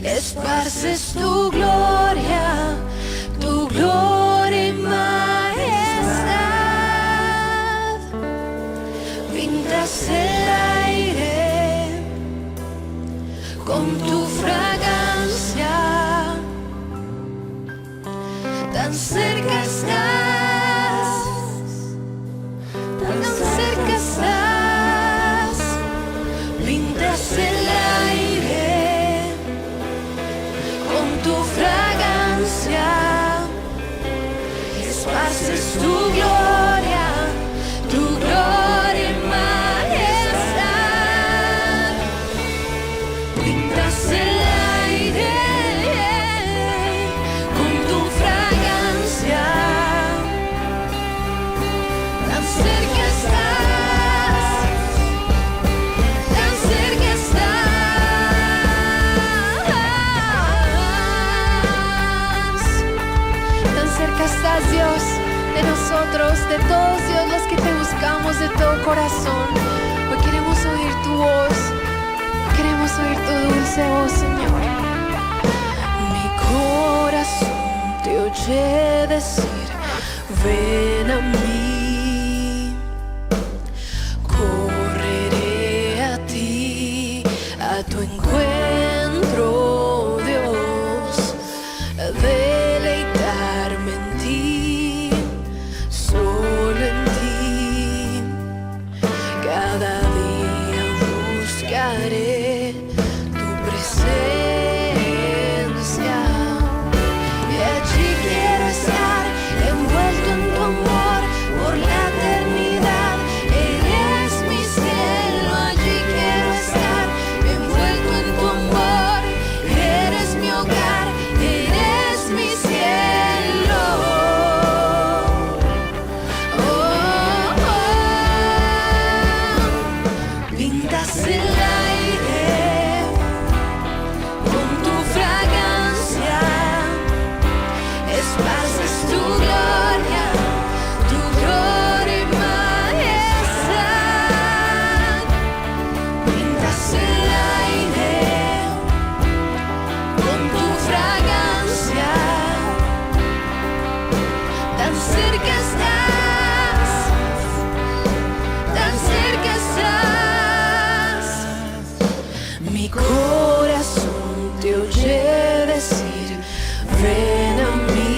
esparces tu gloria y majestad. Pintas el aire con tu fragancia, tan cerca estás, tan cerca estás. Pintas el aire con tu fragancia, esparces tu gloria y majestad. Pintas el aire con tu fragancia, tan cerca estás, tan cerca estás. Tan cerca estás, Dios, de nosotros, de todos, Dios, los que te buscamos de todo corazón. Hoy queremos oír tu voz, queremos oír tu dulce voz, Señor. Mi corazón te oye decir, ven a mí. Correré a ti, a tu encuentro, Dios. Deleitarme en ti, solo en ti. Cada día buscaré tu presencia, y allí quiero estar, envuelto en tu amor por la eternidad. Eres mi cielo, allí quiero estar, envuelto en tu amor. Eres mi hogar, eres mi cielo. Oh, oh. Pintas el aire con tu fragancia, esparces tu gloria y majestad. Pintas el aire con tu fragancia, tan cerca estás, tan cerca estás. Mi corazón te oye decir, ven a mí.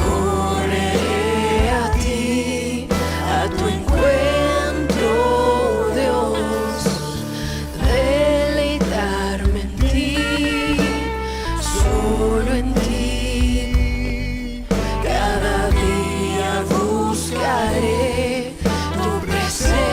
Correré a ti, a tu encuentro, Dios. Deleitarme en ti, solo en ti. Cada día buscaré tu presencia,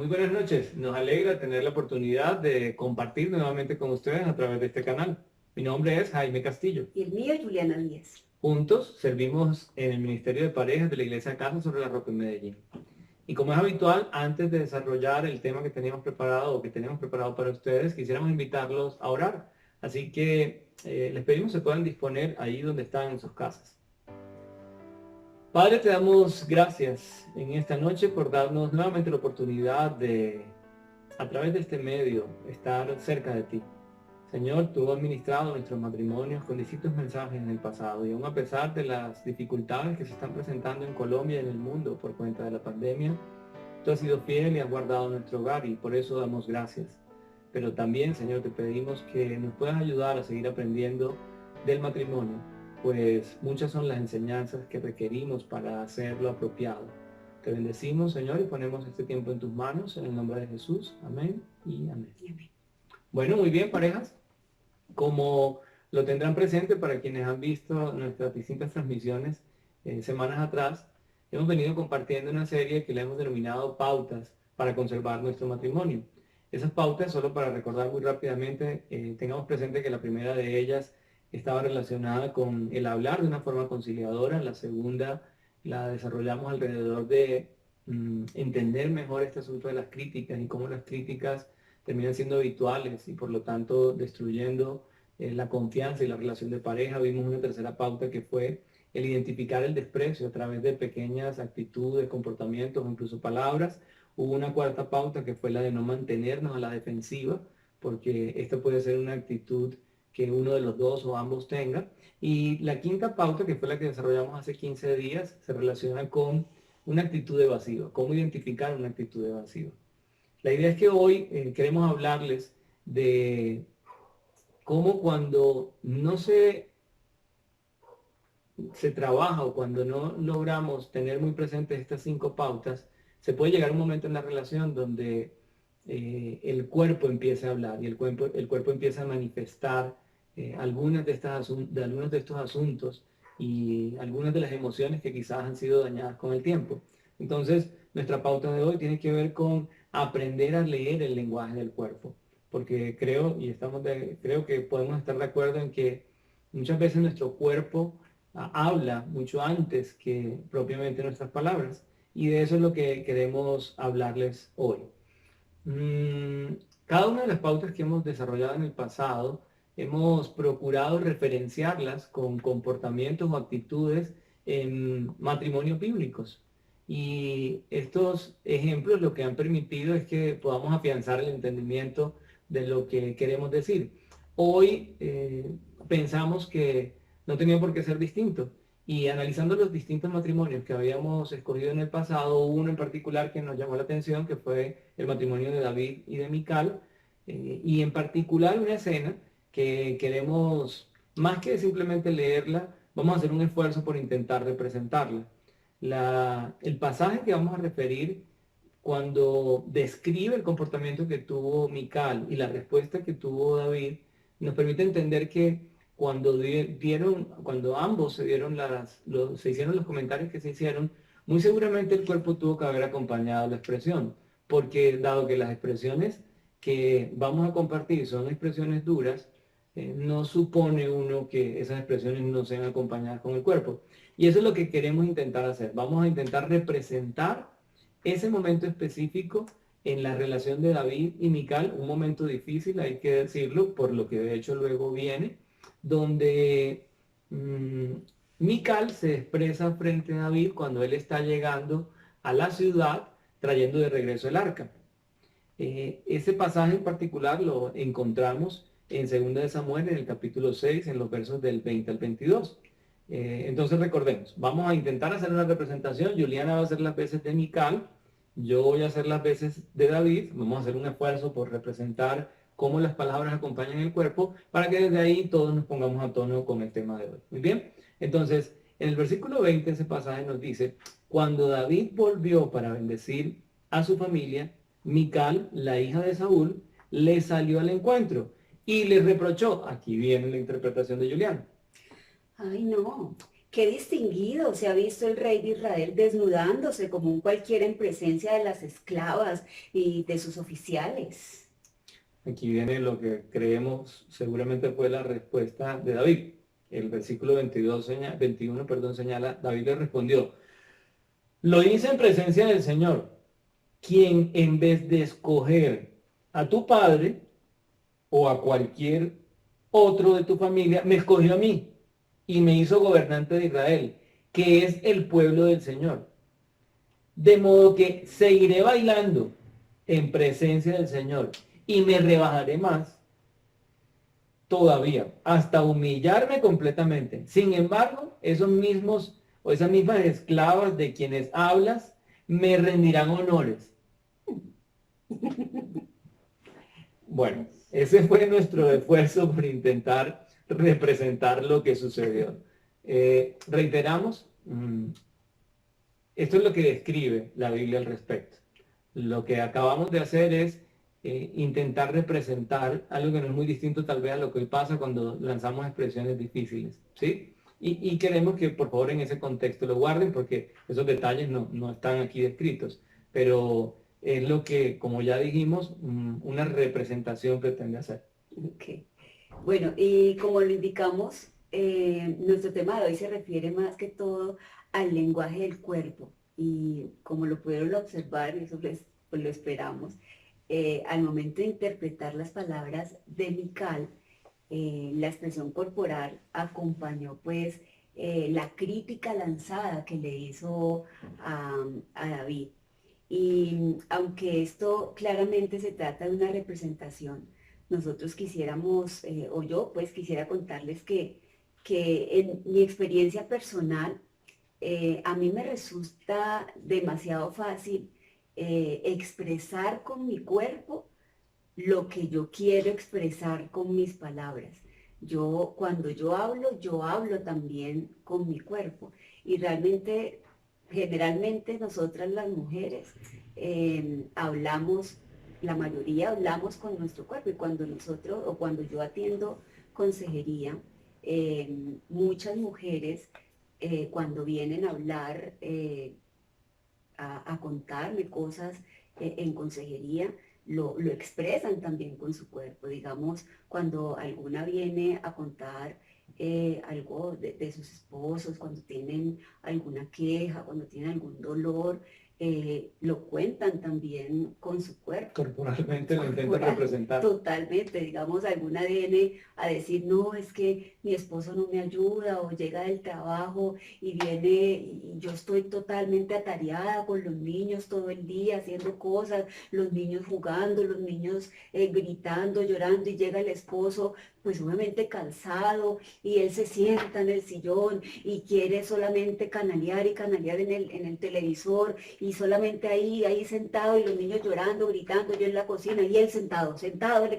Muy buenas noches. Nos alegra tener la oportunidad de compartir nuevamente con ustedes a través de este canal. Mi nombre es Jaime Castillo. Y el mío, Juliana Díaz. Juntos servimos en el Ministerio de Parejas de la Iglesia Casa sobre la Roca en Medellín. Y como es habitual, antes de desarrollar el tema que teníamos preparado o que tenemos preparado para ustedes, quisiéramos invitarlos a orar. Así que les pedimos que se puedan disponer ahí donde están en sus casas. Padre, te damos gracias en esta noche por darnos nuevamente la oportunidad de, a través de este medio, estar cerca de ti. Señor, tú has ministrado nuestros matrimonios con distintos mensajes en el pasado y aún a pesar de las dificultades que se están presentando en Colombia y en el mundo por cuenta de la pandemia, tú has sido fiel y has guardado nuestro hogar y por eso damos gracias. Pero también, Señor, te pedimos que nos puedas ayudar a seguir aprendiendo del matrimonio, pues muchas son las enseñanzas que requerimos para hacerlo apropiado. Te bendecimos, Señor, y ponemos este tiempo en tus manos, en el nombre de Jesús. Amén y amén. Bueno, muy bien, parejas. Como lo tendrán presente para quienes han visto nuestras distintas transmisiones semanas atrás, hemos venido compartiendo una serie que le hemos denominado Pautas para conservar nuestro matrimonio. Esas pautas, solo para recordar muy rápidamente, tengamos presente que la primera de ellas estaba relacionada con el hablar de una forma conciliadora. La segunda la desarrollamos alrededor de entender mejor este asunto de las críticas y cómo las críticas terminan siendo habituales y por lo tanto destruyendo la confianza y la relación de pareja. Vimos una tercera pauta que fue el identificar el desprecio a través de pequeñas actitudes, comportamientos o incluso palabras. Hubo una cuarta pauta que fue la de no mantenernos a la defensiva, porque esta puede ser una actitud que uno de los dos o ambos tenga. Y la quinta pauta, que fue la que desarrollamos hace 15 días, se relaciona con una actitud evasiva, cómo identificar una actitud evasiva. La idea es que hoy queremos hablarles de cómo cuando no se trabaja o cuando no logramos tener muy presentes estas 5 pautas, se puede llegar a un momento en la relación donde el cuerpo empieza a hablar y el cuerpo empieza a manifestar algunos de estos asuntos y algunas de las emociones que quizás han sido dañadas con el tiempo. Entonces, nuestra pauta de hoy tiene que ver con aprender a leer el lenguaje del cuerpo, porque creo que podemos estar de acuerdo en que muchas veces nuestro cuerpo habla mucho antes que propiamente nuestras palabras, y de eso es lo que queremos hablarles hoy. Cada una de las pautas que hemos desarrollado en el pasado, hemos procurado referenciarlas con comportamientos o actitudes en matrimonios bíblicos. Y estos ejemplos lo que han permitido es que podamos afianzar el entendimiento de lo que queremos decir. Hoy pensamos que no tenía por qué ser distinto. Y analizando los distintos matrimonios que habíamos escogido en el pasado, uno en particular que nos llamó la atención, que fue el matrimonio de David y de Mical, y en particular una escena que queremos, más que simplemente leerla, vamos a hacer un esfuerzo por intentar representarla. El pasaje que vamos a referir, cuando describe el comportamiento que tuvo Mical y la respuesta que tuvo David, nos permite entender que cuando ambos se hicieron los comentarios que se hicieron, muy seguramente el cuerpo tuvo que haber acompañado la expresión, porque dado que las expresiones que vamos a compartir son expresiones duras, no supone uno que esas expresiones no sean acompañadas con el cuerpo. Y eso es lo que queremos intentar hacer. Vamos a intentar representar ese momento específico en la relación de David y Mical, un momento difícil, hay que decirlo, por lo que de hecho luego viene, donde Mical se expresa frente a David cuando él está llegando a la ciudad trayendo de regreso el arca. Ese pasaje en particular lo encontramos en 2 de Samuel, en el capítulo 6, en los versos del 20 al 22. Entonces recordemos, vamos a intentar hacer una representación. Juliana va a hacer las veces de Mical, yo voy a hacer las veces de David. Vamos a hacer un esfuerzo por representar cómo las palabras acompañan el cuerpo, para que desde ahí todos nos pongamos a tono con el tema de hoy. Muy bien, entonces en el versículo 20 ese pasaje nos dice: cuando David volvió para bendecir a su familia, Mical, la hija de Saúl, le salió al encuentro y le reprochó. Aquí viene la interpretación de Juliana. Ay, no. qué distinguido se ha visto el rey de Israel desnudándose como un cualquiera en presencia de las esclavas y de sus oficiales. Aquí viene lo que creemos seguramente fue la respuesta de David. El versículo 21, perdón, señala, David le respondió, lo hice en presencia del Señor, quien en vez de escoger a tu padre o a cualquier otro de tu familia, me escogió a mí y me hizo gobernante de Israel, que es el pueblo del Señor. De modo que seguiré bailando en presencia del Señor y me rebajaré más todavía, hasta humillarme completamente. Sin embargo, esos mismos o esas mismas esclavas de quienes hablas me rendirán honores. Bueno, ese fue nuestro esfuerzo por intentar representar lo que sucedió. Reiteramos, esto es lo que describe la Biblia al respecto. Lo que acabamos de hacer es intentar representar algo que no es muy distinto tal vez a lo que hoy pasa cuando lanzamos expresiones difíciles, ¿sí? Y queremos que por favor en ese contexto lo guarden porque esos detalles no están aquí descritos, pero es lo que, como ya dijimos, una representación pretende hacer. Okay. Bueno, y como lo indicamos, nuestro tema de hoy se refiere más que todo al lenguaje del cuerpo. Y como lo pudieron observar, y eso pues lo esperamos, al momento de interpretar las palabras de Mical, la expresión corporal acompañó pues la crítica lanzada que le hizo a David. Y aunque esto claramente se trata de una representación, nosotros quisiéramos, o yo pues quisiera contarles que en mi experiencia personal, a mí me resulta demasiado fácil expresar con mi cuerpo lo que yo quiero expresar con mis palabras. Cuando yo hablo también con mi cuerpo. Y realmente, generalmente nosotras las mujeres hablamos, la mayoría hablamos con nuestro cuerpo. Y cuando nosotros, o cuando yo atiendo consejería, muchas mujeres cuando vienen a hablar, a contarme cosas en consejería, lo expresan también con su cuerpo. Digamos, cuando alguna viene a contar algo de sus esposos, cuando tienen alguna queja, cuando tienen algún dolor, lo cuentan también con su cuerpo. Corporalmente lo intentan representar. Totalmente, digamos, alguna viene a decir, no, es que mi esposo no me ayuda, o llega del trabajo y viene y yo estoy totalmente atareada con los niños todo el día haciendo cosas, los niños jugando, los niños gritando, llorando, y llega el esposo pues obviamente cansado, y él se sienta en el sillón y quiere solamente canalear y canalear en el televisor, y solamente ahí sentado, y los niños llorando, gritando, yo en la cocina, y él sentado,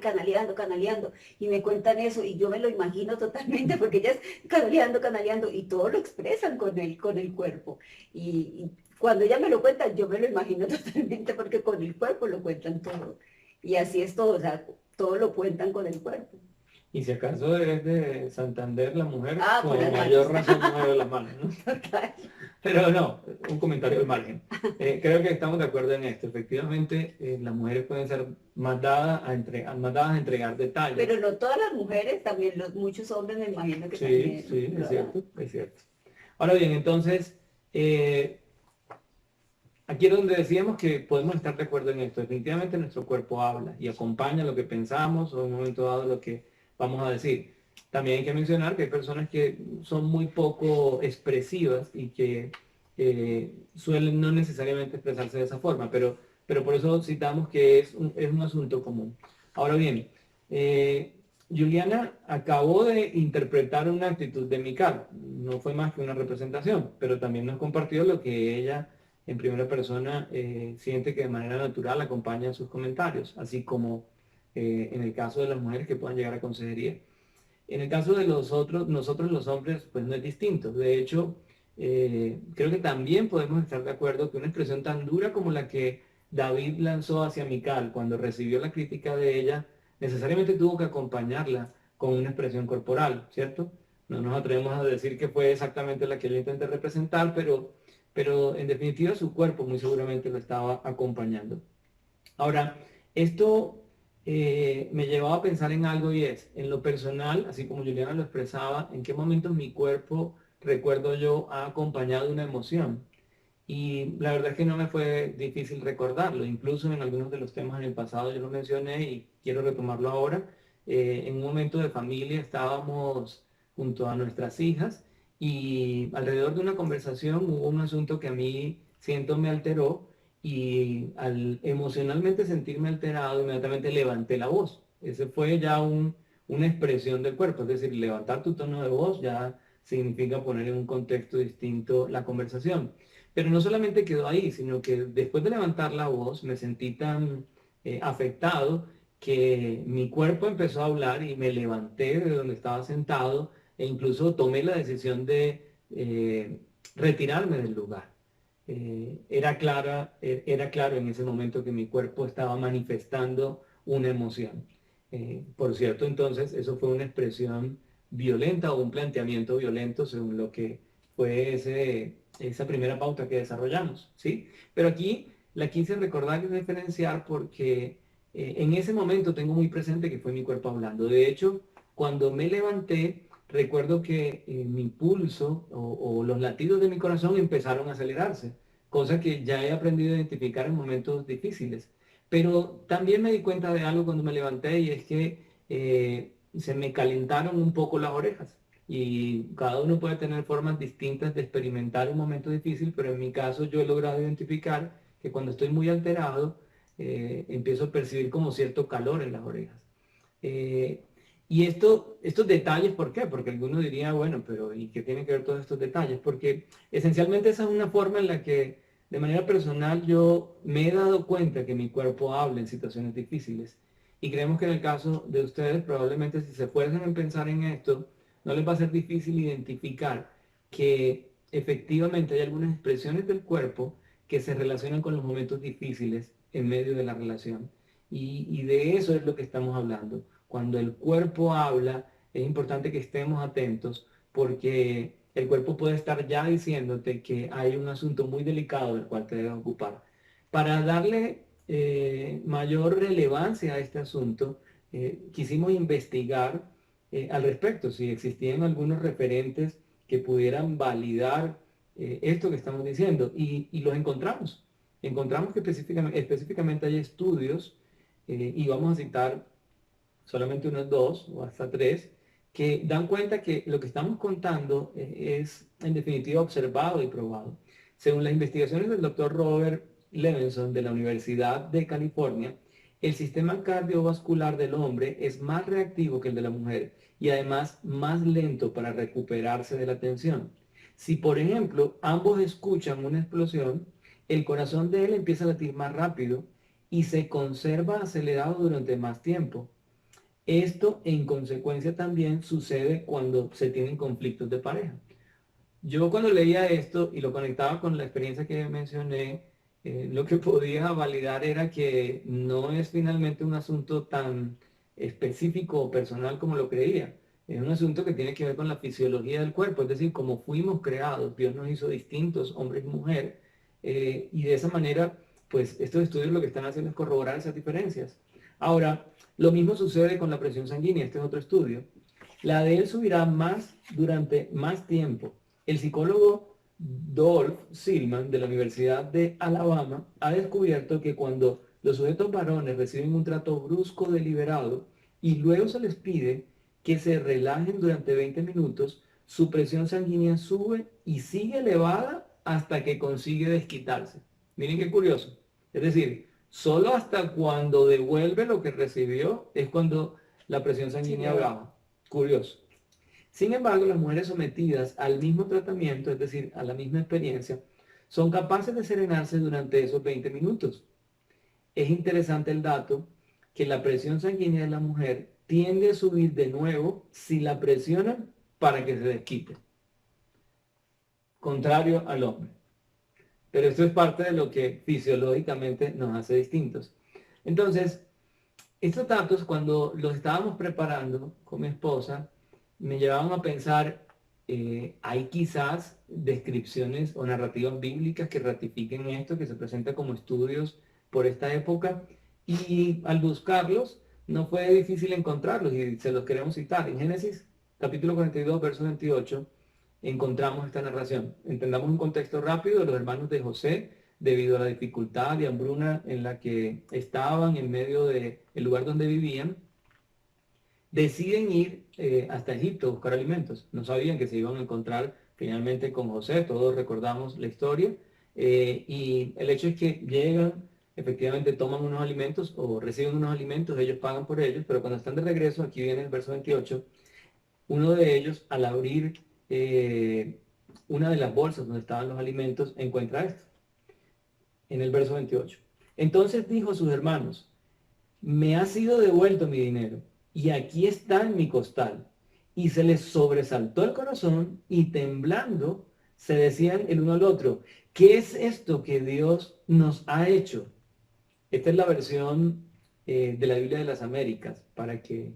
canaleando, y me cuentan eso, y yo me lo imagino totalmente, porque ellas canaleando, y todo lo expresan con el cuerpo, y cuando ella me lo cuenta, yo me lo imagino totalmente, porque con el cuerpo lo cuentan todo, y así es todo, o sea, todo lo cuentan con el cuerpo. Y si acaso es de Santander la mujer, por con mayor razón mueve las manos, ¿no? Total. Pero no, un comentario al margen. Creo que estamos de acuerdo en esto. Efectivamente, las mujeres pueden ser más dadas a entregar detalles. Pero no todas las mujeres, también muchos hombres me imagino que sí, también. Sí, es cierto. Ahora bien, entonces, aquí es donde decíamos que podemos estar de acuerdo en esto. Definitivamente nuestro cuerpo habla y acompaña lo que pensamos o en un momento dado lo que vamos a decir. También hay que mencionar que hay personas que son muy poco expresivas y que suelen no necesariamente expresarse de esa forma, pero por eso citamos que es un asunto común. Ahora bien, Juliana acabó de interpretar una actitud de Mical, no fue más que una representación, pero también nos compartió lo que ella en primera persona siente que de manera natural acompaña sus comentarios, así como en el caso de las mujeres que puedan llegar a consejería. En el caso de nosotros los hombres, pues no es distinto. De hecho, creo que también podemos estar de acuerdo que una expresión tan dura como la que David lanzó hacia Mical cuando recibió la crítica de ella, necesariamente tuvo que acompañarla con una expresión corporal, ¿cierto? No nos atrevemos a decir que fue exactamente la que yo intenté representar, pero en definitiva su cuerpo muy seguramente lo estaba acompañando. Ahora, esto me llevaba a pensar en algo y es, en lo personal, así como Juliana lo expresaba, en qué momentos mi cuerpo, recuerdo yo, ha acompañado una emoción. Y la verdad es que no me fue difícil recordarlo, incluso en algunos de los temas en el pasado yo lo mencioné y quiero retomarlo ahora. En un momento de familia estábamos junto a nuestras hijas y alrededor de una conversación hubo un asunto que a mí siento me alteró y al emocionalmente sentirme alterado inmediatamente levanté la voz. Ese fue ya una expresión del cuerpo, es decir, levantar tu tono de voz ya significa poner en un contexto distinto la conversación. Pero no solamente quedó ahí, sino que después de levantar la voz me sentí tan afectado que mi cuerpo empezó a hablar y me levanté de donde estaba sentado e incluso tomé la decisión de retirarme del lugar. Era claro en ese momento que mi cuerpo estaba manifestando una emoción. Por cierto, entonces eso fue una expresión violenta o un planteamiento violento según lo que fue esa primera pauta que desarrollamos, ¿sí? Pero aquí la quise recordar y diferenciar porque en ese momento tengo muy presente que fue mi cuerpo hablando. De hecho, cuando me levanté, recuerdo que mi pulso o los latidos de mi corazón empezaron a acelerarse, cosa que ya he aprendido a identificar en momentos difíciles. Pero también me di cuenta de algo cuando me levanté y es que se me calentaron un poco las orejas. Y cada uno puede tener formas distintas de experimentar un momento difícil, pero en mi caso yo he logrado identificar que cuando estoy muy alterado, empiezo a percibir como cierto calor en las orejas. Eh, y estos detalles, ¿por qué? Porque alguno diría, bueno, pero ¿y qué tienen que ver todos estos detalles? Porque esencialmente esa es una forma en la que de manera personal yo me he dado cuenta que mi cuerpo habla en situaciones difíciles. Y creemos que en el caso de ustedes, probablemente si se esfuerzan en pensar en esto, no les va a ser difícil identificar que efectivamente hay algunas expresiones del cuerpo que se relacionan con los momentos difíciles en medio de la relación. Y de eso es lo que estamos hablando. Cuando el cuerpo habla, es importante que estemos atentos porque el cuerpo puede estar ya diciéndote que hay un asunto muy delicado del cual te debes ocupar. Para darle mayor relevancia a este asunto, quisimos investigar al respecto, si existían algunos referentes que pudieran validar esto que estamos diciendo y los encontramos. Encontramos que específicamente hay estudios y vamos a citar solamente unos dos o hasta tres que dan cuenta que lo que estamos contando es en definitiva observado y probado. Según las investigaciones del doctor Robert Levenson de la Universidad de California, el sistema cardiovascular del hombre es más reactivo que el de la mujer y además más lento para recuperarse de la tensión. Si, por ejemplo, ambos escuchan una explosión, el corazón de él empieza a latir más rápido y se conserva acelerado durante más tiempo. Esto, en consecuencia, también sucede cuando se tienen conflictos de pareja. Yo cuando leía esto y lo conectaba con la experiencia que mencioné, lo que podía validar era que no es finalmente un asunto tan específico o personal como lo creía. Es un asunto que tiene que ver con la fisiología del cuerpo, es decir, como fuimos creados, Dios nos hizo distintos, hombre y mujer, y de esa manera, pues estos estudios lo que están haciendo es corroborar esas diferencias. Ahora, lo mismo sucede con la presión sanguínea, este es otro estudio. La de él subirá más durante más tiempo. El psicólogo Dolph Silman de la Universidad de Alabama ha descubierto que cuando los sujetos varones reciben un trato brusco deliberado y luego se les pide que se relajen durante 20 minutos, su presión sanguínea sube y sigue elevada hasta que consigue desquitarse. Miren qué curioso. Es decir, solo hasta cuando devuelve lo que recibió es cuando la presión sanguínea baja. Curioso. Sin embargo, las mujeres sometidas al mismo tratamiento, es decir, a la misma experiencia, son capaces de serenarse durante esos 20 minutos. Es interesante el dato que la presión sanguínea de la mujer tiende a subir de nuevo si la presionan para que se desquite. Contrario al hombre. Pero esto es parte de lo que fisiológicamente nos hace distintos. Entonces, estos datos, cuando los estábamos preparando con mi esposa, me llevaban a pensar, hay quizás descripciones o narrativas bíblicas que ratifiquen esto, que se presenta como estudios por esta época, y al buscarlos no fue difícil encontrarlos y se los queremos citar. En Génesis capítulo 42, verso 28, encontramos esta narración. Entendamos un contexto rápido de los hermanos de José, debido a la dificultad y hambruna en la que estaban en medio del lugar donde vivían, deciden ir hasta Egipto a buscar alimentos. No sabían que se iban a encontrar finalmente con José, todos recordamos la historia, y el hecho es que llegan, efectivamente toman unos alimentos o reciben unos alimentos, ellos pagan por ellos, pero cuando están de regreso, aquí viene el verso 28, uno de ellos, al abrir una de las bolsas donde estaban los alimentos, encuentra esto, en el verso 28. Entonces dijo a sus hermanos, me ha sido devuelto mi dinero, y aquí está en mi costal. Y se les sobresaltó el corazón, y temblando, se decían el uno al otro, ¿qué es esto que Dios nos ha hecho? Esta es la versión de la Biblia de las Américas, para que,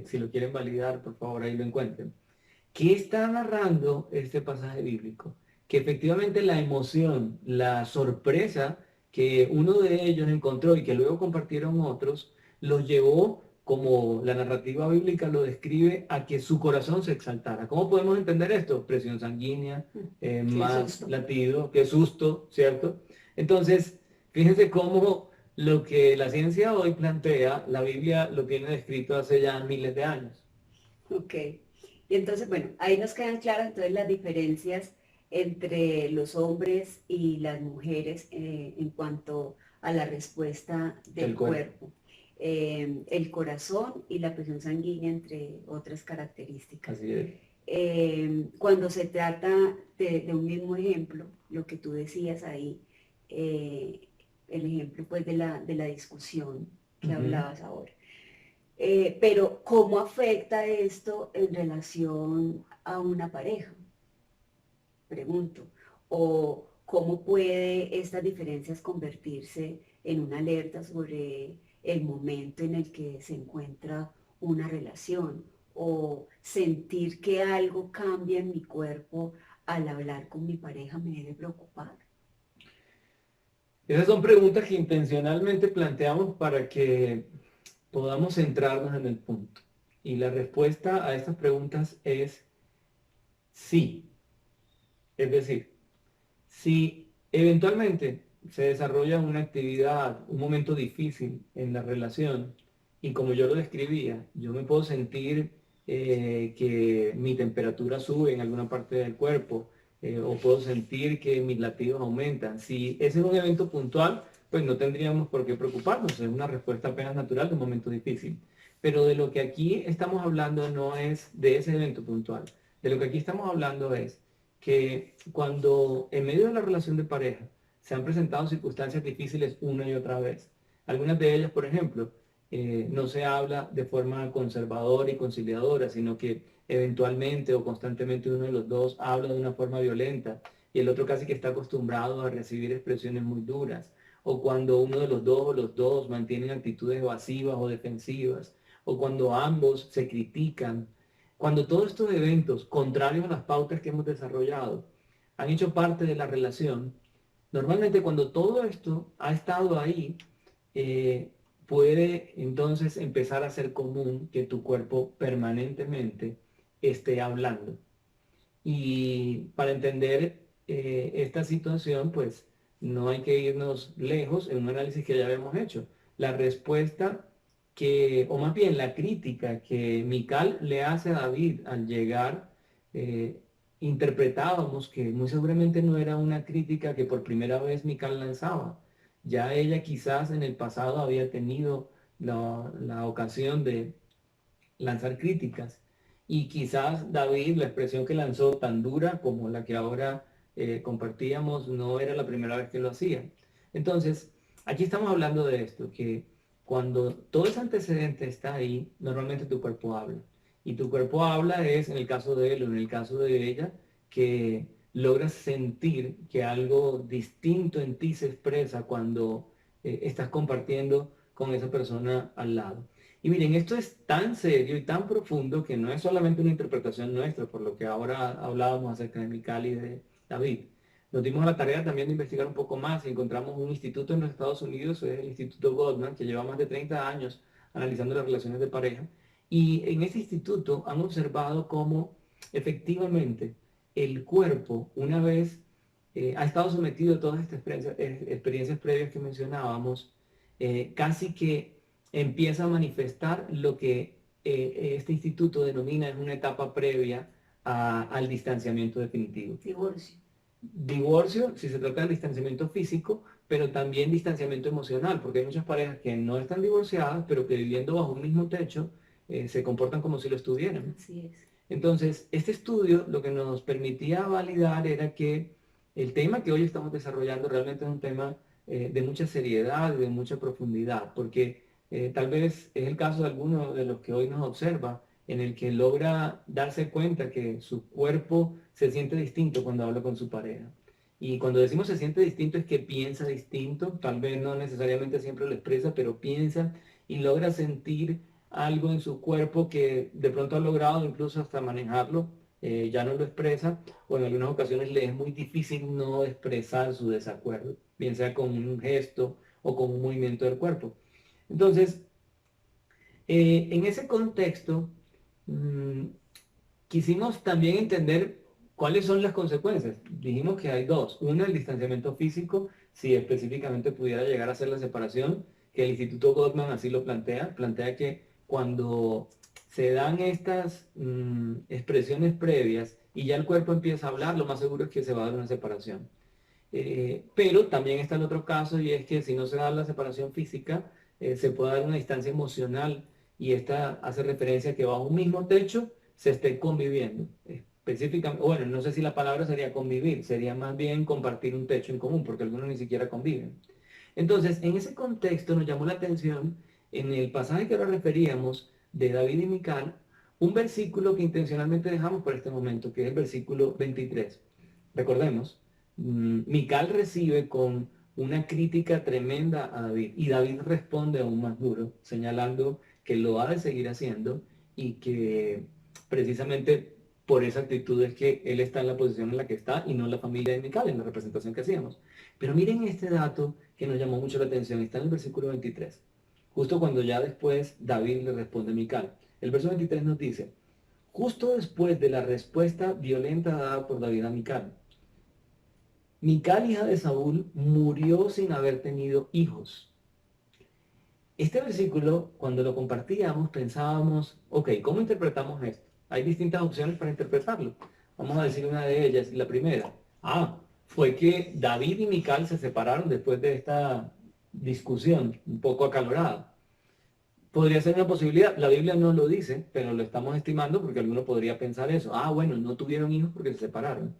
si lo quieren validar, por favor, ahí lo encuentren. ¿Qué está narrando este pasaje bíblico? Que efectivamente la emoción, la sorpresa que uno de ellos encontró y que luego compartieron otros, los llevó, como la narrativa bíblica lo describe, a que su corazón se exaltara. ¿Cómo podemos entender esto? Presión sanguínea, más latido, qué susto, ¿cierto? Entonces, fíjense cómo lo que la ciencia hoy plantea, la Biblia lo tiene descrito hace ya miles de años. Ok. Y entonces, bueno, ahí nos quedan claras entonces las diferencias entre los hombres y las mujeres en cuanto a la respuesta del cuerpo. El corazón y la presión sanguínea, entre otras características. Así es. Cuando se trata de un mismo ejemplo, lo que tú decías ahí, el ejemplo pues de la discusión que hablabas ahora. Pero ¿cómo afecta esto en relación a una pareja? Pregunto. ¿O cómo puede estas diferencias convertirse en una alerta sobre el momento en el que se encuentra una relación? O sentir que algo cambia en mi cuerpo al hablar con mi pareja me debe preocupar. Esas son preguntas que intencionalmente planteamos para que podamos centrarnos en el punto. Y la respuesta a estas preguntas es sí. Es decir, si eventualmente se desarrolla una actividad, un momento difícil en la relación, y como yo lo describía, yo me puedo sentir que mi temperatura sube en alguna parte del cuerpo, o puedo sentir que mis latidos aumentan. Si ese es un evento puntual, pues no tendríamos por qué preocuparnos, es una respuesta apenas natural de un momento difícil. Pero de lo que aquí estamos hablando no es de ese evento puntual. De lo que aquí estamos hablando es que cuando en medio de la relación de pareja se han presentado circunstancias difíciles una y otra vez, algunas de ellas, por ejemplo, no se habla de forma conservadora y conciliadora, sino que eventualmente o constantemente uno de los dos habla de una forma violenta y el otro casi que está acostumbrado a recibir expresiones muy duras, o cuando uno de los dos o los dos mantienen actitudes evasivas o defensivas, o cuando ambos se critican. Cuando todos estos eventos, contrarios a las pautas que hemos desarrollado, han hecho parte de la relación, normalmente cuando todo esto ha estado ahí, puede entonces empezar a ser común que tu cuerpo permanentemente esté hablando. Y para entender esta situación, pues no hay que irnos lejos en un análisis que ya habíamos hecho. La respuesta o más bien la crítica que Mical le hace a David al llegar, interpretábamos que muy seguramente no era una crítica que por primera vez Mical lanzaba. Ya ella quizás en el pasado había tenido la ocasión de lanzar críticas. Y quizás David, la expresión que lanzó tan dura como la que ahora compartíamos, no era la primera vez que lo hacía. Entonces, aquí estamos hablando de esto, que cuando todo ese antecedente está ahí, normalmente tu cuerpo habla. Y tu cuerpo habla es, en el caso de él o en el caso de ella, que logras sentir que algo distinto en ti se expresa cuando estás compartiendo con esa persona al lado. Y miren, esto es tan serio y tan profundo que no es solamente una interpretación nuestra, por lo que ahora hablábamos acerca de Mical y de David. Nos dimos a la tarea también de investigar un poco más y encontramos un instituto en los Estados Unidos, es el Instituto Goldman, que lleva más de 30 años analizando las relaciones de pareja. Y en este instituto han observado cómo efectivamente el cuerpo, una vez ha estado sometido a todas estas experiencias previas que mencionábamos, casi que empieza a manifestar lo que este instituto denomina es una etapa previa al distanciamiento definitivo. Divorcio. Divorcio, si se trata de distanciamiento físico, pero también distanciamiento emocional, porque hay muchas parejas que no están divorciadas, pero que viviendo bajo un mismo techo se comportan como si lo estuvieran. Así es. Entonces, este estudio lo que nos permitía validar era que el tema que hoy estamos desarrollando realmente es un tema de mucha seriedad y de mucha profundidad, porque tal vez es el caso de alguno de los que hoy nos observa, en el que logra darse cuenta que su cuerpo se siente distinto cuando habla con su pareja. Y cuando decimos se siente distinto es que piensa distinto, tal vez no necesariamente siempre lo expresa, pero piensa y logra sentir algo en su cuerpo que de pronto ha logrado incluso hasta manejarlo, ya no lo expresa, o en algunas ocasiones le es muy difícil no expresar su desacuerdo, bien sea con un gesto o con un movimiento del cuerpo. Entonces, en ese contexto, quisimos también entender cuáles son las consecuencias. Dijimos que hay dos. Una, el distanciamiento físico, si específicamente pudiera llegar a ser la separación, que el Instituto Gottman así lo plantea que cuando se dan estas expresiones previas y ya el cuerpo empieza a hablar, lo más seguro es que se va a dar una separación. Pero también está el otro caso, y es que si no se da la separación física, se puede dar una distancia emocional, y esta hace referencia a que bajo un mismo techo se esté conviviendo. Específicamente, bueno, no sé si la palabra sería convivir, sería más bien compartir un techo en común, porque algunos ni siquiera conviven. Entonces, en ese contexto nos llamó la atención, en el pasaje que ahora referíamos, de David y Mical, un versículo que intencionalmente dejamos por este momento, que es el versículo 23. Recordemos, Mical recibe con una crítica tremenda a David, y David responde aún más duro, señalando que lo ha de seguir haciendo y que precisamente por esa actitud es que él está en la posición en la que está y no la familia de Mical, en la representación que hacíamos. Pero miren este dato que nos llamó mucho la atención, está en el versículo 23, justo cuando ya después David le responde a Mical. El verso 23 nos dice, justo después de la respuesta violenta dada por David a Mical, Mical, hija de Saúl, murió sin haber tenido hijos. Este versículo, cuando lo compartíamos, pensábamos, ok, ¿cómo interpretamos esto? Hay distintas opciones para interpretarlo. Vamos a decir una de ellas, la primera. Fue que David y Mical se separaron después de esta discusión un poco acalorada. Podría ser una posibilidad, la Biblia no lo dice, pero lo estamos estimando porque alguno podría pensar eso. Bueno, no tuvieron hijos porque se separaron.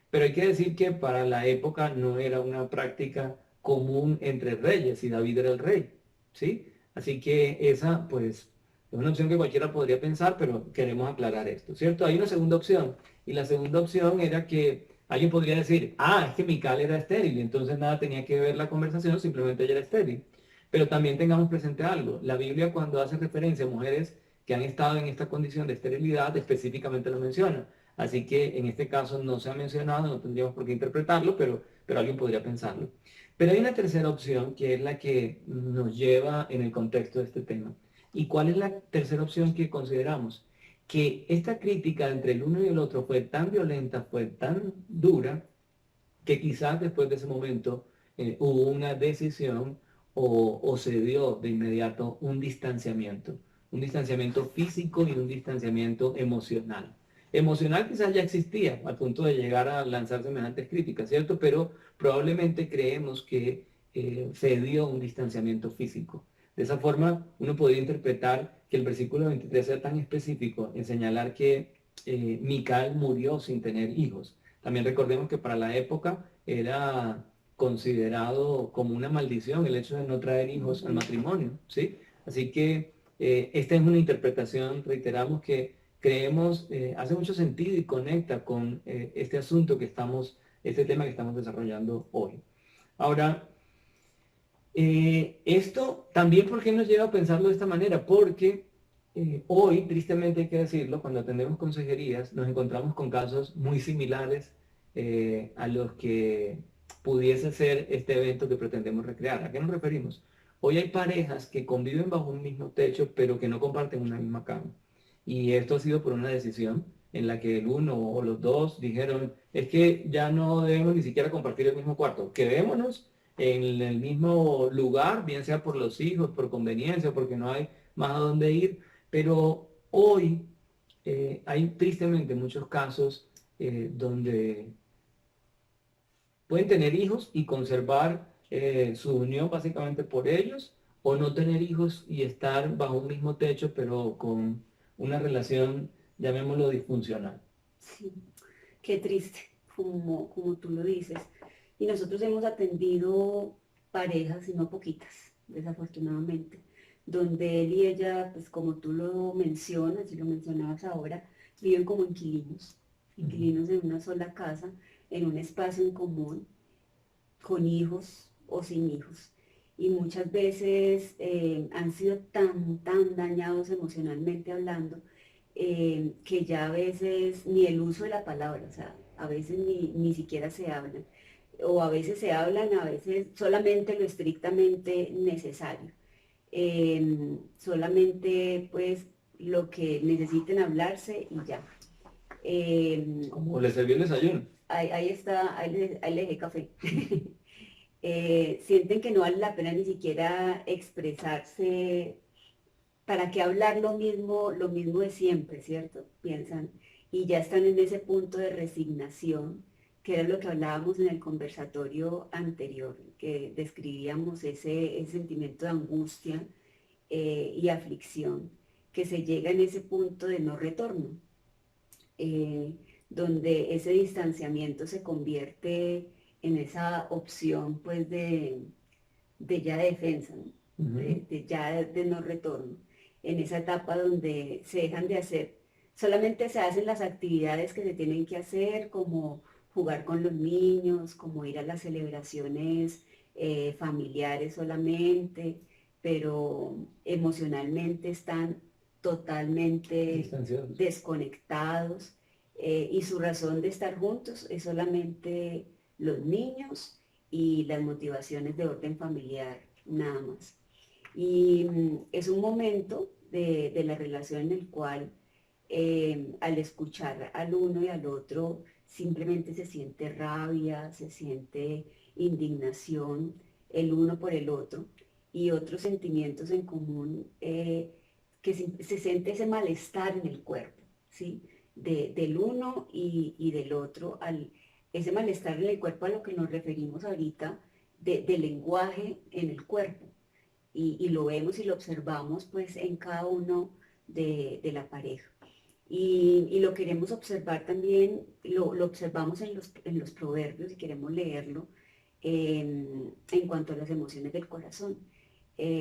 Pero hay que decir que para la época no era una práctica común entre reyes y David era el rey, ¿sí? Así que esa, pues, es una opción que cualquiera podría pensar, pero queremos aclarar esto, ¿cierto? Hay una segunda opción, y la segunda opción era que alguien podría decir, es que Mical era estéril, y entonces nada tenía que ver la conversación, simplemente ella era estéril. Pero también tengamos presente algo, la Biblia cuando hace referencia a mujeres que han estado en esta condición de esterilidad, específicamente lo menciona. Así que en este caso no se ha mencionado, no tendríamos por qué interpretarlo, pero alguien podría pensarlo. Pero hay una tercera opción que es la que nos lleva en el contexto de este tema. ¿Y cuál es la tercera opción que consideramos? Que esta crítica entre el uno y el otro fue tan violenta, fue tan dura, que quizás después de ese momento hubo una decisión o se dio de inmediato un distanciamiento físico y un distanciamiento emocional. Emocional quizás ya existía al punto de llegar a lanzar semejantes críticas, ¿cierto? Pero probablemente creemos que se dio un distanciamiento físico. De esa forma, uno podría interpretar que el versículo 23 sea tan específico en señalar que Mical murió sin tener hijos. También recordemos que para la época era considerado como una maldición el hecho de no traer hijos al matrimonio, ¿sí? Así que esta es una interpretación, reiteramos, que creemos hace mucho sentido y conecta con este asunto este tema que estamos desarrollando hoy. Ahora, Esto también, ¿por qué nos lleva a pensarlo de esta manera? Porque hoy, tristemente hay que decirlo, cuando atendemos consejerías, nos encontramos con casos muy similares a los que pudiese ser este evento que pretendemos recrear. ¿A qué nos referimos? Hoy hay parejas que conviven bajo un mismo techo, pero que no comparten una misma cama. Y esto ha sido por una decisión en la que el uno o los dos dijeron, es que ya no debemos ni siquiera compartir el mismo cuarto, quedémonos en el mismo lugar, bien sea por los hijos, por conveniencia, porque no hay más a dónde ir, pero hoy hay tristemente muchos casos donde pueden tener hijos y conservar su unión básicamente por ellos, o no tener hijos y estar bajo un mismo techo, pero con una relación, llamémoslo, disfuncional. Sí, qué triste, como tú lo dices. Y nosotros hemos atendido parejas, y no poquitas, desafortunadamente, donde él y ella, pues como tú lo mencionas y lo mencionabas ahora, viven como inquilinos en una sola casa, en un espacio en común, con hijos o sin hijos. Y muchas veces han sido tan dañados emocionalmente hablando, que ya a veces ni el uso de la palabra, o sea, a veces ni siquiera se hablan, o a veces se hablan, a veces solamente lo estrictamente necesario. Solamente pues lo que necesiten hablarse y ya. Como le serví el desayuno. Ahí está, ahí le dejé café. Sienten que no vale la pena ni siquiera expresarse. ¿Para qué hablar lo mismo de siempre, cierto? Piensan, y ya están en ese punto de resignación, que era lo que hablábamos en el conversatorio anterior, que describíamos ese sentimiento de angustia y aflicción, que se llega en ese punto de no retorno, eh, donde ese distanciamiento se convierte en esa opción pues de ya defensa, ¿no? De ya de no retorno, en esa etapa donde se dejan de hacer, solamente se hacen las actividades que se tienen que hacer, como jugar con los niños, como ir a las celebraciones familiares solamente, pero emocionalmente están totalmente desconectados, y su razón de estar juntos es solamente los niños y las motivaciones de orden familiar, nada más. Y es un momento de la relación en el cual al escuchar al uno y al otro simplemente se siente rabia, se siente indignación el uno por el otro y otros sentimientos en común, que se siente ese malestar en el cuerpo, ¿sí? Del uno y del otro, ese malestar en el cuerpo a lo que nos referimos ahorita, del lenguaje en el cuerpo. Y lo vemos y lo observamos pues en cada uno de la pareja. Y lo queremos observar también, lo observamos en los proverbios y queremos leerlo en cuanto a las emociones del corazón.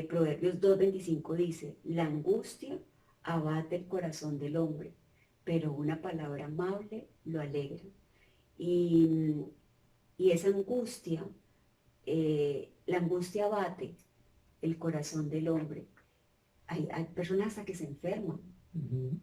Proverbios 2:25 dice, la angustia abate el corazón del hombre, pero una palabra amable lo alegra. Y esa angustia, la angustia abate el corazón del hombre. Hay personas hasta que se enferman,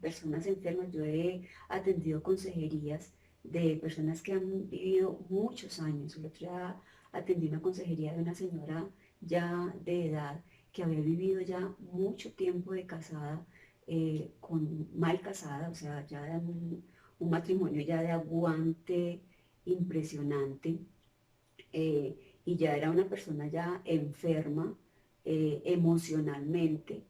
personas enfermas. Yo he atendido consejerías de personas que han vivido muchos años. El otro día atendí una consejería de una señora ya de edad que había vivido ya mucho tiempo de casada, mal casada, o sea, ya de un matrimonio ya de aguante impresionante, y ya era una persona ya enferma emocionalmente,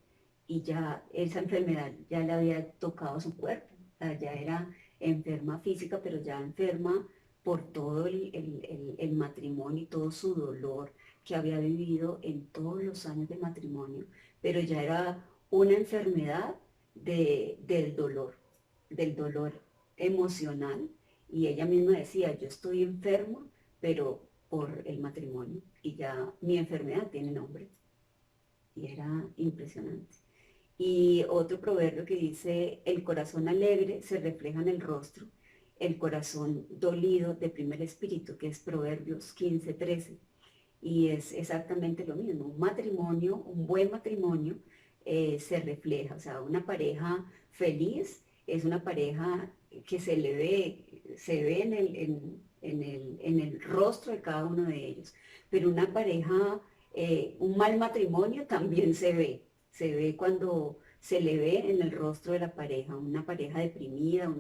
y ya esa enfermedad ya le había tocado su cuerpo, o sea, ya era enferma física, pero ya enferma por todo el matrimonio y todo su dolor que había vivido en todos los años de matrimonio, pero ya era una enfermedad del dolor emocional, y ella misma decía, yo estoy enferma, pero por el matrimonio, y ya mi enfermedad tiene nombre, y era impresionante. Y otro proverbio que dice, el corazón alegre se refleja en el rostro, el corazón dolido deprime el espíritu, que es Proverbios 15:13. Y es exactamente lo mismo. Un matrimonio, un buen matrimonio, se refleja, o sea, una pareja feliz es una pareja que se ve en el rostro de cada uno de ellos. Pero una pareja, un mal matrimonio también se ve cuando se le ve en el rostro de la pareja, una pareja deprimida,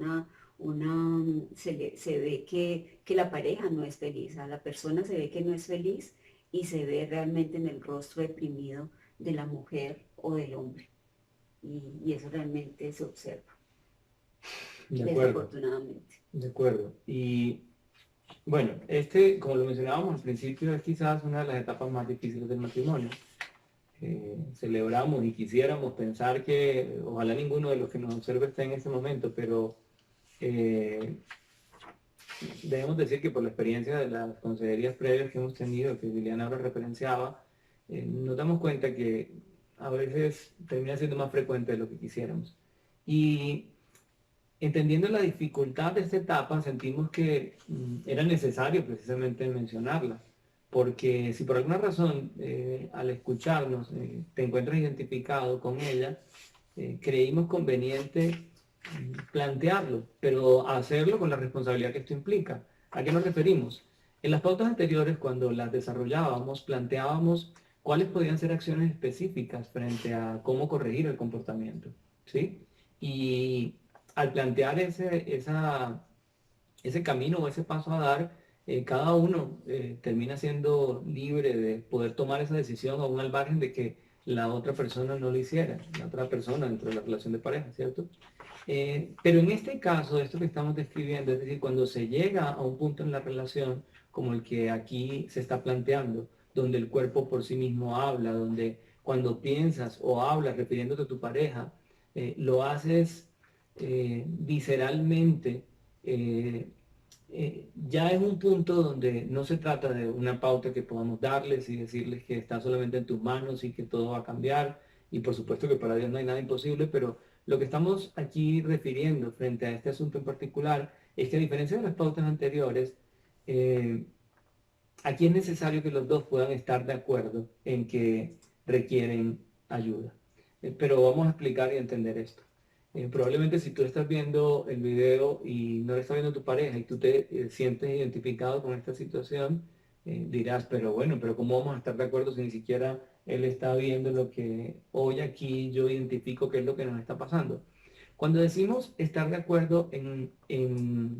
se ve que la pareja no es feliz, a la persona se ve que no es feliz y se ve realmente en el rostro deprimido de la mujer o del hombre. Y eso realmente se observa, De acuerdo, desafortunadamente. de acuerdo. Y bueno, como lo mencionábamos al principio, es quizás una de las etapas más difíciles del matrimonio. Celebramos y quisiéramos pensar que ojalá ninguno de los que nos observa esté en ese momento, pero debemos decir que por la experiencia de las consejerías previas que hemos tenido, que Liliana ahora referenciaba, nos damos cuenta que a veces termina siendo más frecuente de lo que quisiéramos. Y entendiendo la dificultad de esta etapa, sentimos que era necesario precisamente mencionarla, porque si por alguna razón al escucharnos te encuentras identificado con ella, creímos conveniente plantearlo, pero hacerlo con la responsabilidad que esto implica. ¿A qué nos referimos? En las pautas anteriores, cuando las desarrollábamos, planteábamos cuáles podían ser acciones específicas frente a cómo corregir el comportamiento, ¿sí? Y al plantear ese camino o ese paso a dar, cada uno termina siendo libre de poder tomar esa decisión aún al margen de que la otra persona no lo hiciera, la otra persona dentro de la relación de pareja, ¿cierto? Pero en este caso, esto que estamos describiendo, es decir, cuando se llega a un punto en la relación como el que aquí se está planteando, donde el cuerpo por sí mismo habla, donde cuando piensas o hablas refiriéndote a tu pareja, lo haces visceralmente, ya es un punto donde no se trata de una pauta que podamos darles y decirles que está solamente en tus manos y que todo va a cambiar. Y por supuesto que para Dios no hay nada imposible, pero lo que estamos aquí refiriendo frente a este asunto en particular es que a diferencia de las pautas anteriores, aquí es necesario que los dos puedan estar de acuerdo en que requieren ayuda. Pero vamos a explicar y entender esto. Probablemente si tú estás viendo el video y no lo está viendo tu pareja y tú te sientes identificado con esta situación, dirás, pero bueno, pero ¿cómo vamos a estar de acuerdo si ni siquiera él está viendo lo que hoy aquí yo identifico que es lo que nos está pasando? Cuando decimos estar de acuerdo en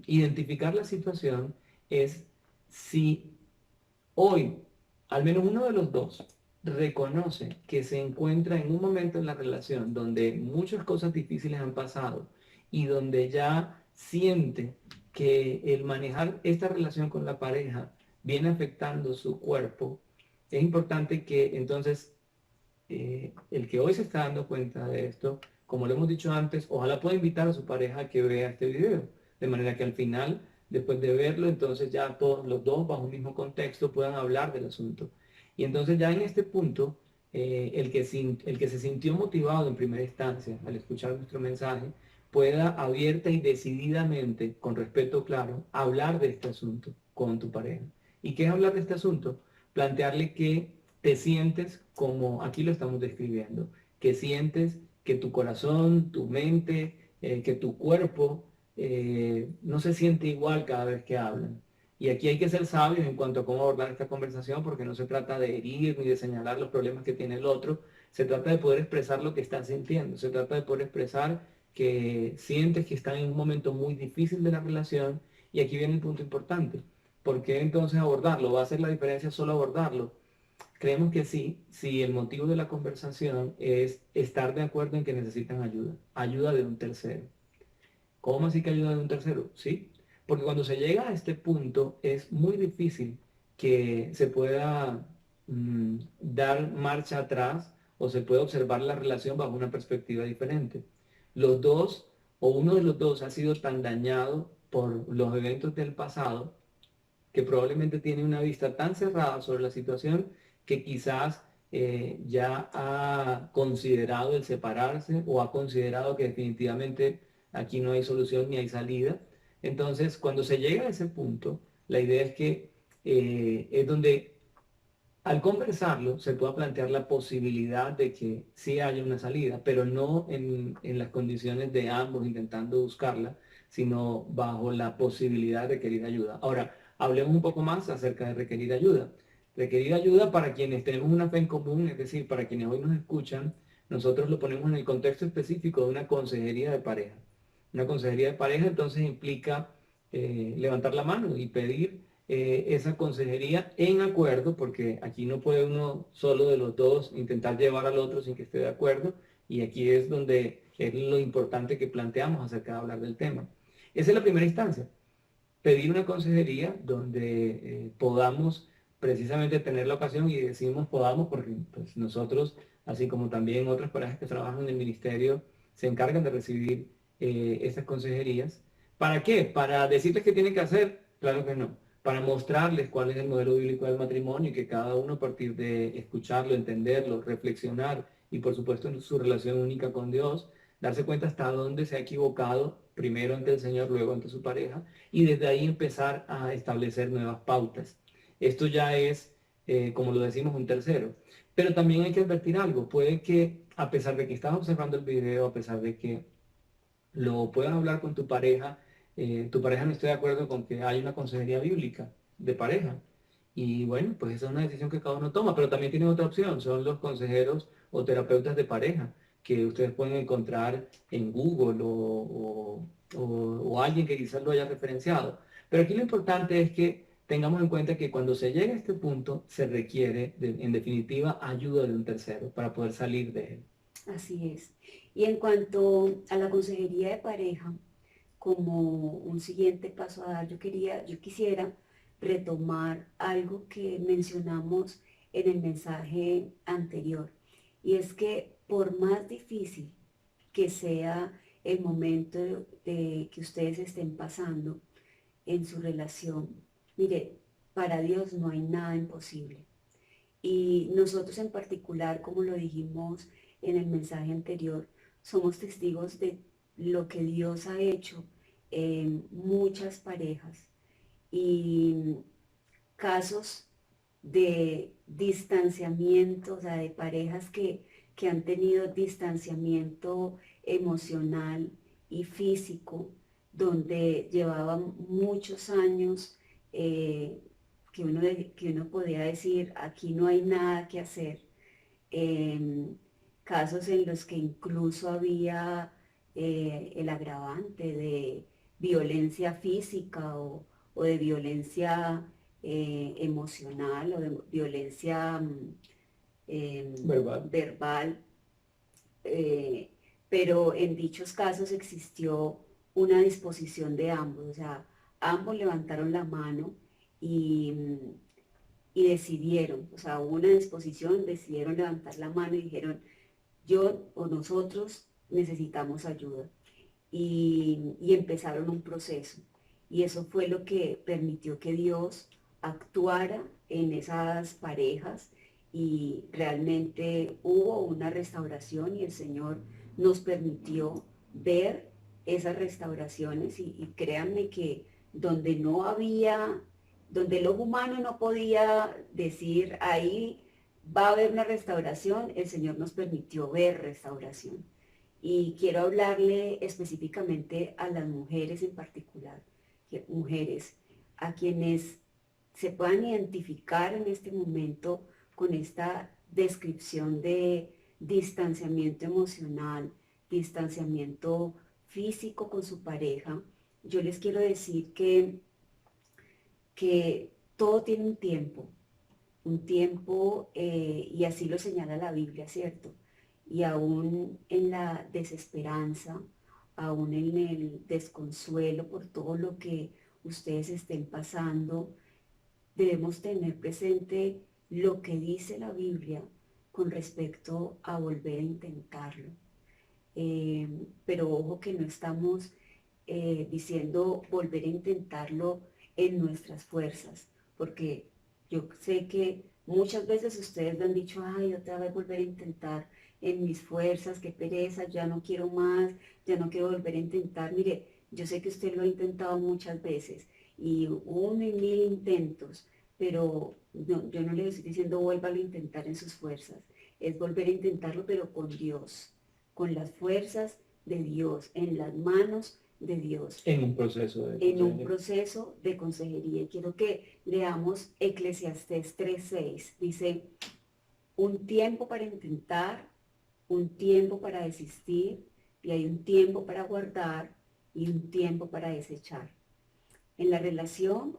identificar la situación, es si hoy al menos uno de los dos reconoce que se encuentra en un momento en la relación donde muchas cosas difíciles han pasado y donde ya siente que el manejar esta relación con la pareja viene afectando su cuerpo, es importante que entonces el que hoy se está dando cuenta de esto, como lo hemos dicho antes, ojalá pueda invitar a su pareja a que vea este video, de manera que al final, después de verlo, entonces ya todos los dos, bajo un mismo contexto, puedan hablar del asunto. Y entonces ya en este punto, el que se sintió motivado en primera instancia al escuchar nuestro mensaje, pueda abierta y decididamente, con respeto claro, hablar de este asunto con tu pareja. ¿Y qué es hablar de este asunto? Plantearle que te sientes como aquí lo estamos describiendo, que sientes que tu corazón, tu mente, que tu cuerpo no se siente igual cada vez que hablan. Y aquí hay que ser sabios en cuanto a cómo abordar esta conversación, porque no se trata de herir ni de señalar los problemas que tiene el otro, se trata de poder expresar lo que estás sintiendo, se trata de poder expresar que sientes que están en un momento muy difícil de la relación, y aquí viene el punto importante. ¿Por qué entonces abordarlo? ¿Va a hacer la diferencia solo abordarlo? Creemos que sí, si el motivo de la conversación es estar de acuerdo en que necesitan ayuda, ayuda de un tercero. ¿Cómo así que ayuda de un tercero? Sí, porque cuando se llega a este punto es muy difícil que se pueda dar marcha atrás o se pueda observar la relación bajo una perspectiva diferente. Los dos o uno de los dos ha sido tan dañado por los eventos del pasado que probablemente tiene una vista tan cerrada sobre la situación que quizás ya ha considerado el separarse o ha considerado que definitivamente aquí no hay solución ni hay salida. Entonces, cuando se llega a ese punto, la idea es que es donde Al conversarlo, se puede plantear la posibilidad de que sí haya una salida, pero no en las condiciones de ambos intentando buscarla, sino bajo la posibilidad de requerir ayuda. Ahora, hablemos un poco más acerca de requerir ayuda. Requerir ayuda para quienes tenemos una fe en común, es decir, para quienes hoy nos escuchan, nosotros lo ponemos en el contexto específico de una consejería de pareja. Una consejería de pareja entonces implica levantar la mano y pedir esa consejería en acuerdo, porque aquí no puede uno solo de los dos intentar llevar al otro sin que esté de acuerdo, y aquí es donde es lo importante que planteamos acerca de hablar del tema. Esa es la primera instancia, pedir una consejería donde podamos precisamente tener la ocasión, y decimos podamos porque pues, nosotros, así como también otras parejas que trabajan en el ministerio, se encargan de recibir esas consejerías. ¿Para qué? ¿Para decirles qué tienen que hacer? Claro que no. Para mostrarles cuál es el modelo bíblico del matrimonio y que cada uno a partir de escucharlo, entenderlo, reflexionar y por supuesto en su relación única con Dios, darse cuenta hasta dónde se ha equivocado, primero ante el Señor, luego ante su pareja, y desde ahí empezar a establecer nuevas pautas. Esto ya es, como lo decimos, un tercero. Pero también hay que advertir algo, puede que a pesar de que estás observando el video, a pesar de que lo puedas hablar con tu pareja no esté de acuerdo con que hay una consejería bíblica de pareja. Y bueno, pues esa es una decisión que cada uno toma, pero también tienen otra opción, son los consejeros o terapeutas de pareja, que ustedes pueden encontrar en Google o alguien que quizás lo haya referenciado. Pero aquí lo importante es que tengamos en cuenta que cuando se llega a este punto, se requiere, en definitiva, ayuda de un tercero para poder salir de él. Así es. Y en cuanto a la consejería de pareja, como un siguiente paso a dar, yo quisiera retomar algo que mencionamos en el mensaje anterior. Y es que por más difícil que sea el momento de que ustedes estén pasando en su relación, mire, para Dios no hay nada imposible. Y nosotros en particular, como lo dijimos en el mensaje anterior, somos testigos de lo que Dios ha hecho en muchas parejas y casos de distanciamiento, o sea, de parejas que han tenido distanciamiento emocional y físico, donde llevaban muchos años que uno podía decir, aquí no hay nada que hacer. Casos en los que incluso había el agravante de violencia física o de violencia emocional o de violencia verbal, pero en dichos casos existió una disposición de ambos, o sea, ambos levantaron la mano y, y decidieron, o sea, hubo una disposición, decidieron levantar la mano y dijeron, yo o nosotros necesitamos ayuda. Y empezaron un proceso. Y eso fue lo que permitió que Dios actuara en esas parejas y realmente hubo una restauración y el Señor nos permitió ver esas restauraciones y créanme que donde no había, donde el ojo humano no podía decir ahí va a haber una restauración, el Señor nos permitió ver restauración. Y quiero hablarle específicamente a las mujeres en particular, mujeres a quienes se puedan identificar en este momento con esta descripción de distanciamiento emocional, distanciamiento físico con su pareja. Yo les quiero decir que todo tiene un tiempo y así lo señala la Biblia, ¿cierto? Y aún en la desesperanza, aún en el desconsuelo por todo lo que ustedes estén pasando, debemos tener presente lo que dice la Biblia con respecto a volver a intentarlo. Pero ojo que no estamos diciendo volver a intentarlo en nuestras fuerzas, porque yo sé que muchas veces ustedes me han dicho, ay, otra vez volver a intentar en mis fuerzas, qué pereza, ya no quiero más, ya no quiero volver a intentar. Mire, yo sé que usted lo ha intentado muchas veces y 1 y 1000 intentos, pero no, yo no le estoy diciendo vuélvalo a intentar en sus fuerzas, es volver a intentarlo, pero con Dios, con las fuerzas de Dios, en las manos de Dios, En un proceso de en un consejería. proceso de consejería. Y quiero que leamos Eclesiastés 3:6. Dice, un tiempo para intentar, un tiempo para desistir, y hay un tiempo para guardar y un tiempo para desechar. En la relación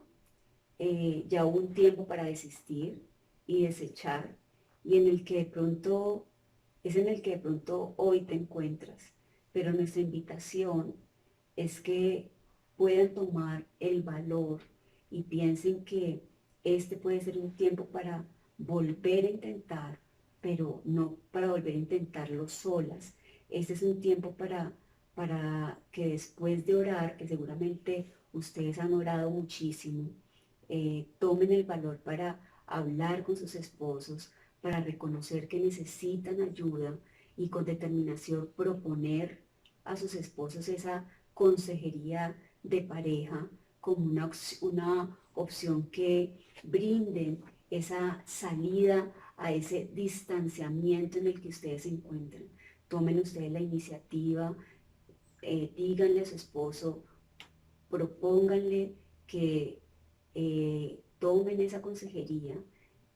ya hubo un tiempo para desistir y desechar, y en el que de pronto es en el que de pronto hoy te encuentras. Pero nuestra invitación es que puedan tomar el valor y piensen que este puede ser un tiempo para volver a intentar, pero no para volver a intentarlo solas. Este es un tiempo para que después de orar, que seguramente ustedes han orado muchísimo, tomen el valor para hablar con sus esposos, para reconocer que necesitan ayuda y con determinación proponer a sus esposos esa consejería de pareja como una opción que brinden esa salida a ese distanciamiento en el que ustedes se encuentran. Tomen ustedes la iniciativa, díganle a su esposo, propónganle que tomen esa consejería,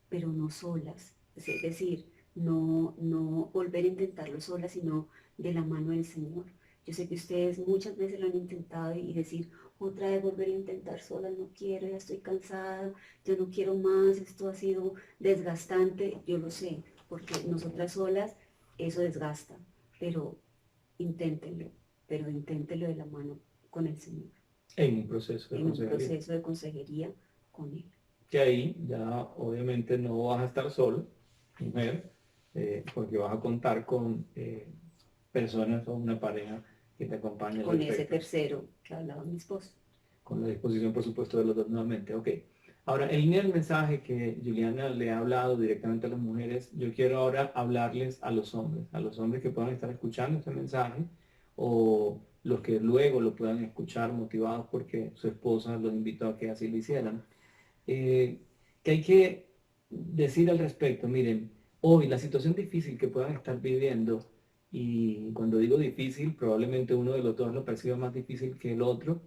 pero no solas. Es decir, no volver a intentarlo solas, sino de la mano del Señor. Yo sé que ustedes muchas veces lo han intentado y decir, otra vez volver a intentar sola, no quiero, ya estoy cansada, ya no quiero más, esto ha sido desgastante. Yo lo sé, porque nosotras solas eso desgasta, pero inténtenlo, de la mano con el Señor, En un proceso de en un consejería. proceso de consejería con Él. Que ahí ya obviamente no vas a estar solo, mujer, porque vas a contar con personas o una pareja que te acompañe al Con ese respecto. tercero que hablaba mi esposo. Con la disposición, por supuesto, de los dos nuevamente. Ok. Ahora, en línea del mensaje que Juliana le ha hablado directamente a las mujeres, yo quiero ahora hablarles a los hombres que puedan estar escuchando este mensaje o los que luego lo puedan escuchar motivados porque su esposa los invitó a que así lo hicieran. Que hay que decir al respecto, miren, hoy la situación difícil que puedan estar viviendo, y cuando digo difícil, probablemente uno de los dos lo perciba más difícil que el otro.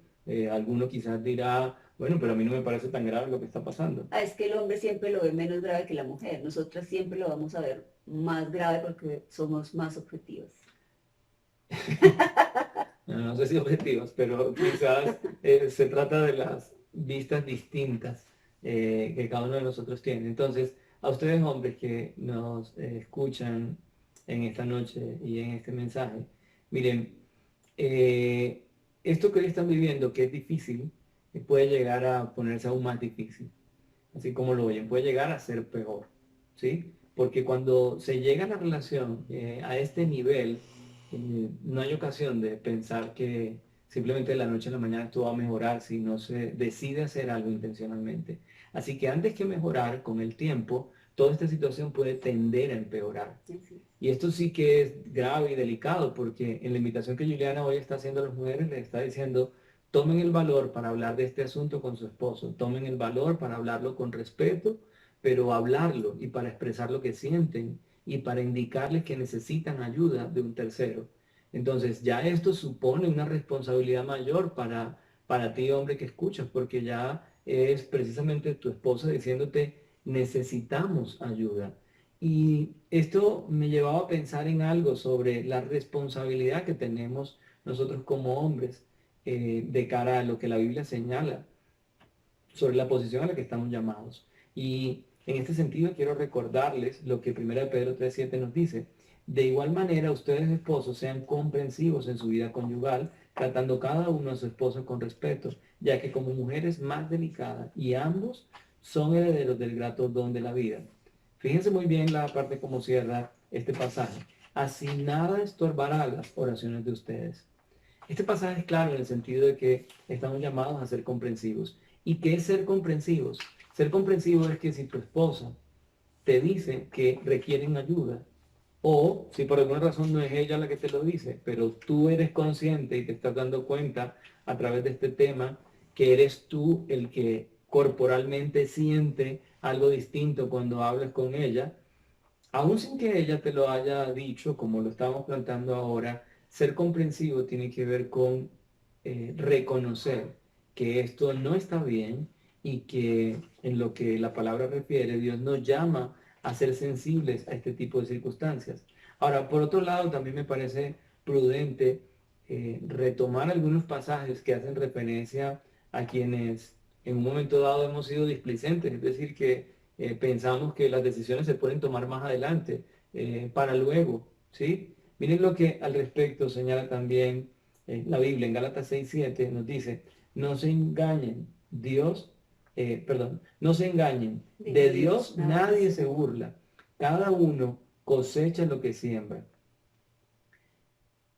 Alguno quizás dirá, bueno, pero a mí no me parece tan grave lo que está pasando. Es que el hombre siempre lo ve menos grave que la mujer. Nosotras siempre lo vamos a ver más grave porque somos más objetivos. No sé si objetivos, pero quizás se trata de las vistas distintas que cada uno de nosotros tiene. Entonces, a ustedes hombres que nos escuchan en esta noche y en este mensaje, miren, esto que hoy están viviendo, que es difícil, puede llegar a ponerse aún más difícil. Así como lo oyen, puede llegar a ser peor, ¿sí? Porque cuando se llega a la relación a este nivel, no hay ocasión de pensar que simplemente de la noche a la mañana esto va a mejorar si no se decide hacer algo intencionalmente. Así que antes que mejorar, con el tiempo, toda esta situación puede tender a empeorar. Y esto sí que es grave y delicado, porque en la invitación que Juliana hoy está haciendo a las mujeres, les está diciendo, tomen el valor para hablar de este asunto con su esposo, tomen el valor para hablarlo con respeto, pero hablarlo y para expresar lo que sienten y para indicarles que necesitan ayuda de un tercero. Entonces ya esto supone una responsabilidad mayor para ti, hombre, que escuchas, porque ya es precisamente tu esposa diciéndote, necesitamos ayuda. Y esto me llevaba a pensar en algo sobre la responsabilidad que tenemos nosotros como hombres de cara a lo que la Biblia señala sobre la posición a la que estamos llamados. Y en este sentido quiero recordarles lo que 1 Pedro 3:7 nos dice. De igual manera, ustedes esposos sean comprensivos en su vida conyugal, tratando cada uno a su esposa con respeto, ya que como mujeres más delicadas y ambos son herederos del grato don de la vida. Fíjense muy bien la parte como cierra este pasaje. Así nada estorbará las oraciones de ustedes. Este pasaje es claro en el sentido de que estamos llamados a ser comprensivos. ¿Y qué es ser comprensivos? Ser comprensivo es que si tu esposa te dice que requieren ayuda, o si por alguna razón no es ella la que te lo dice, pero tú eres consciente y te estás dando cuenta a través de este tema que eres tú el que corporalmente siente algo distinto cuando hablas con ella, aún sin que ella te lo haya dicho, como lo estamos planteando ahora, ser comprensivo tiene que ver con reconocer que esto no está bien y que en lo que la palabra refiere, Dios nos llama a ser sensibles a este tipo de circunstancias. Ahora, por otro lado, también me parece prudente retomar algunos pasajes que hacen referencia a quienes en un momento dado hemos sido displicentes, es decir, que pensamos que las decisiones se pueden tomar más adelante, para luego, ¿sí? Miren lo que al respecto señala también la Biblia en Gálatas 6:7, nos dice, no se engañen, no se engañen, de Dios nadie se burla, cada uno cosecha lo que siembra.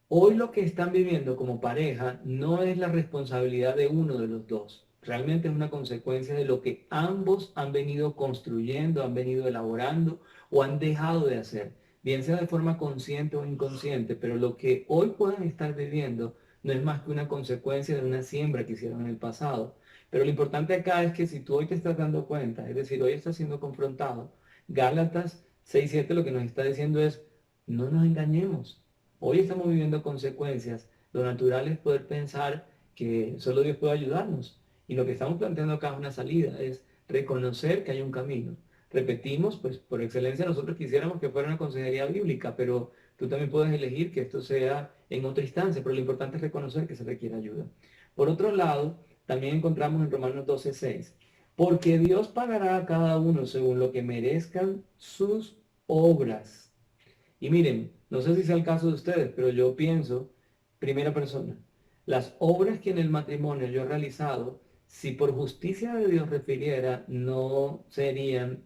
Hoy lo que están viviendo como pareja no es la responsabilidad de uno de los dos. Realmente es una consecuencia de lo que ambos han venido construyendo, han venido elaborando o han dejado de hacer, bien sea de forma consciente o inconsciente, pero lo que hoy puedan estar viviendo no es más que una consecuencia de una siembra que hicieron en el pasado. Pero lo importante acá es que si tú hoy te estás dando cuenta, es decir, hoy estás siendo confrontado, Gálatas 6:7 lo que nos está diciendo es, no nos engañemos. Hoy estamos viviendo consecuencias. Lo natural es poder pensar que solo Dios puede ayudarnos. Y lo que estamos planteando acá es una salida, es reconocer que hay un camino. Repetimos, pues por excelencia nosotros quisiéramos que fuera una consejería bíblica, pero tú también puedes elegir que esto sea en otra instancia, pero lo importante es reconocer que se requiere ayuda. Por otro lado, también encontramos en Romanos 12:6, porque Dios pagará a cada uno según lo que merezcan sus obras. Y miren, no sé si sea el caso de ustedes, pero yo pienso, primera persona, las obras que en el matrimonio yo he realizado, si por justicia de Dios refiriera, no serían,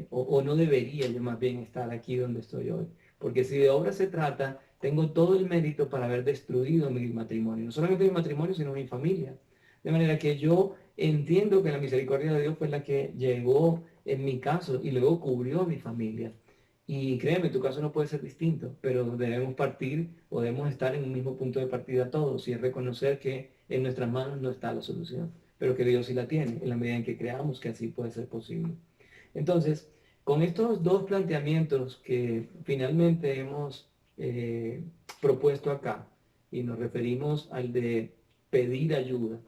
o no debería yo más bien estar aquí donde estoy hoy. Porque si de obras se trata, tengo todo el mérito para haber destruido mi matrimonio. No solamente mi matrimonio, sino mi familia. De manera que yo entiendo que la misericordia de Dios fue la que llegó en mi caso y luego cubrió a mi familia. Y créeme, tu caso no puede ser distinto, pero debemos partir o debemos estar en un mismo punto de partida todos y es reconocer que en nuestras manos no está la solución, pero que Dios sí la tiene en la medida en que creamos que así puede ser posible. Entonces, con estos dos planteamientos que finalmente hemos propuesto acá y nos referimos al de pedir ayuda,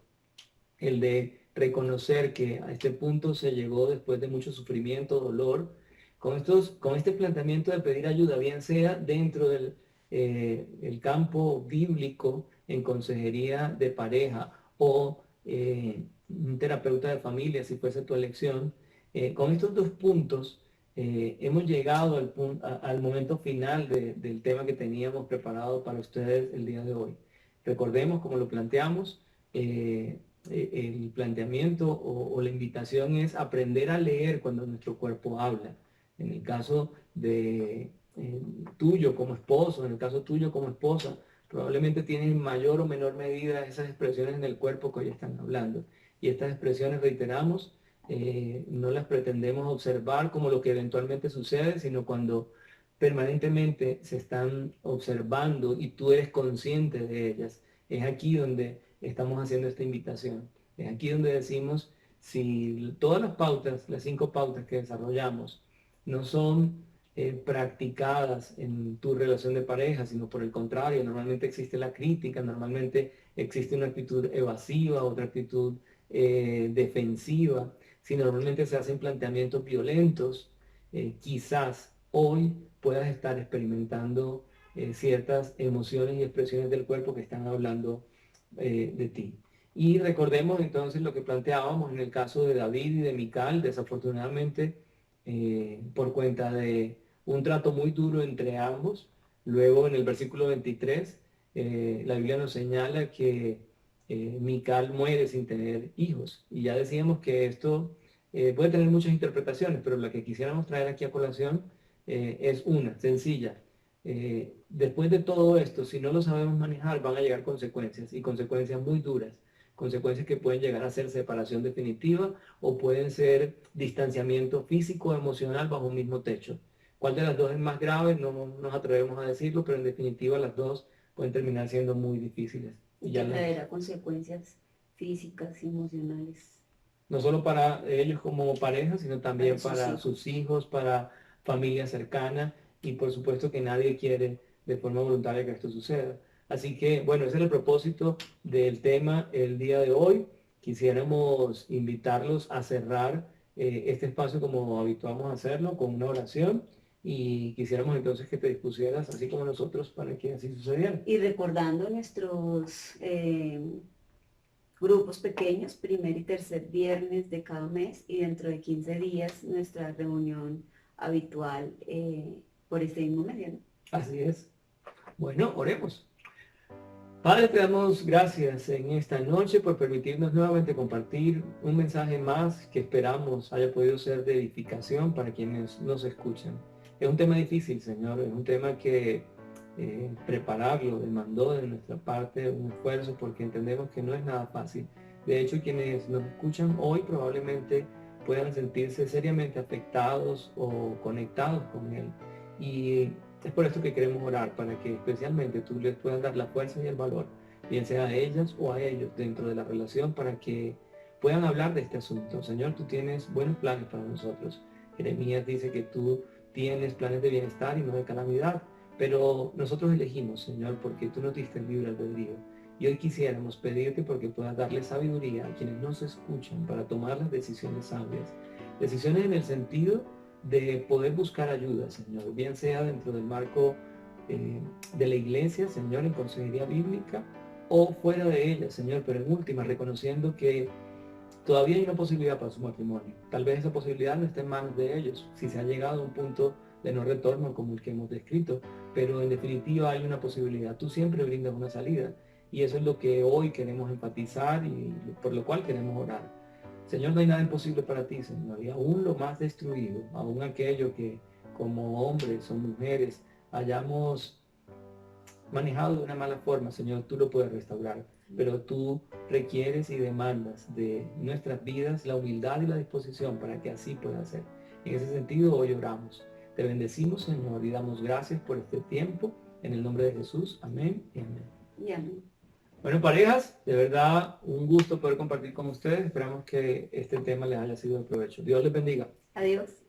el de reconocer que a este punto se llegó después de mucho sufrimiento, dolor, con este planteamiento de pedir ayuda, bien sea dentro del el campo bíblico en consejería de pareja o un terapeuta de familia, si fuese tu elección, con estos dos puntos hemos llegado al momento final del tema que teníamos preparado para ustedes el día de hoy. Recordemos, como lo planteamos, el planteamiento o la invitación es aprender a leer cuando nuestro cuerpo habla. En el caso de tuyo como esposo, en el caso tuyo como esposa, probablemente tienes en mayor o menor medida esas expresiones en el cuerpo que hoy están hablando. Y estas expresiones, reiteramos, no las pretendemos observar como lo que eventualmente sucede, sino cuando permanentemente se están observando y tú eres consciente de ellas. Es aquí donde estamos haciendo esta invitación. Es aquí donde decimos, si todas las pautas, las 5 pautas que desarrollamos, no son practicadas en tu relación de pareja, sino por el contrario, normalmente existe la crítica, normalmente existe una actitud evasiva, otra actitud defensiva, si normalmente se hacen planteamientos violentos, quizás hoy puedas estar experimentando ciertas emociones y expresiones del cuerpo que están hablando de ti. Y recordemos entonces lo que planteábamos en el caso de David y de Mical, desafortunadamente por cuenta de un trato muy duro entre ambos. Luego en el versículo 23, la Biblia nos señala que Mical muere sin tener hijos. Y ya decíamos que esto puede tener muchas interpretaciones, pero la que quisiéramos traer aquí a colación es una, sencilla. Después de todo esto, si no lo sabemos manejar, van a llegar consecuencias y consecuencias muy duras. Consecuencias que pueden llegar a ser separación definitiva o pueden ser distanciamiento físico o emocional bajo un mismo techo. ¿Cuál de las dos es más grave? No nos atrevemos a decirlo, pero en definitiva las dos pueden terminar siendo muy difíciles. Y que traerá consecuencias físicas y emocionales no solo para ellos como pareja, sino también Para sus para hijos. sus hijos, para familia cercana, y por supuesto que nadie quiere de forma voluntaria que esto suceda. Así que, bueno, ese es el propósito del tema el día de hoy. Quisiéramos invitarlos a cerrar este espacio como habituamos a hacerlo, con una oración, y quisiéramos entonces que te dispusieras, así como nosotros, para que así sucediera. Y recordando nuestros grupos pequeños, primer y tercer viernes de cada mes, y dentro de 15 días nuestra reunión habitual por este mismo medio, ¿no? Así es. Bueno, oremos. Padre, te damos gracias en esta noche por permitirnos nuevamente compartir un mensaje más que esperamos haya podido ser de edificación para quienes nos escuchan. Es un tema difícil, Señor, es un tema que prepararlo demandó de nuestra parte un esfuerzo porque entendemos que no es nada fácil. De hecho, quienes nos escuchan hoy probablemente puedan sentirse seriamente afectados o conectados con él. Y es por esto que queremos orar, para que especialmente tú les puedas dar la fuerza y el valor, bien sea a ellas o a ellos dentro de la relación, para que puedan hablar de este asunto. Señor, tú tienes buenos planes para nosotros. Jeremías dice que tú tienes planes de bienestar y no de calamidad, pero nosotros elegimos, Señor, porque tú nos diste el libre albedrío. Y hoy quisiéramos pedirte porque puedas darle sabiduría a quienes nos escuchan para tomar las decisiones sabias. Decisiones en el sentido de poder buscar ayuda, Señor, bien sea dentro del marco de la iglesia, Señor, en consejería bíblica, o fuera de ella, Señor, pero en última, reconociendo que todavía hay una posibilidad para su matrimonio. Tal vez esa posibilidad no esté en manos de ellos, si se ha llegado a un punto de no retorno como el que hemos descrito, pero en definitiva hay una posibilidad. Tú siempre brindas una salida, y eso es lo que hoy queremos enfatizar y por lo cual queremos orar. Señor, no hay nada imposible para ti, Señor, y aún lo más destruido, aún aquello que como hombres o mujeres hayamos manejado de una mala forma, Señor, tú lo puedes restaurar, pero tú requieres y demandas de nuestras vidas la humildad y la disposición para que así pueda ser. En ese sentido, hoy oramos. Te bendecimos, Señor, y damos gracias por este tiempo. En el nombre de Jesús, amén y amén. Y amén. Bueno, parejas, de verdad, un gusto poder compartir con ustedes. Esperamos que este tema les haya sido de provecho. Dios les bendiga. Adiós.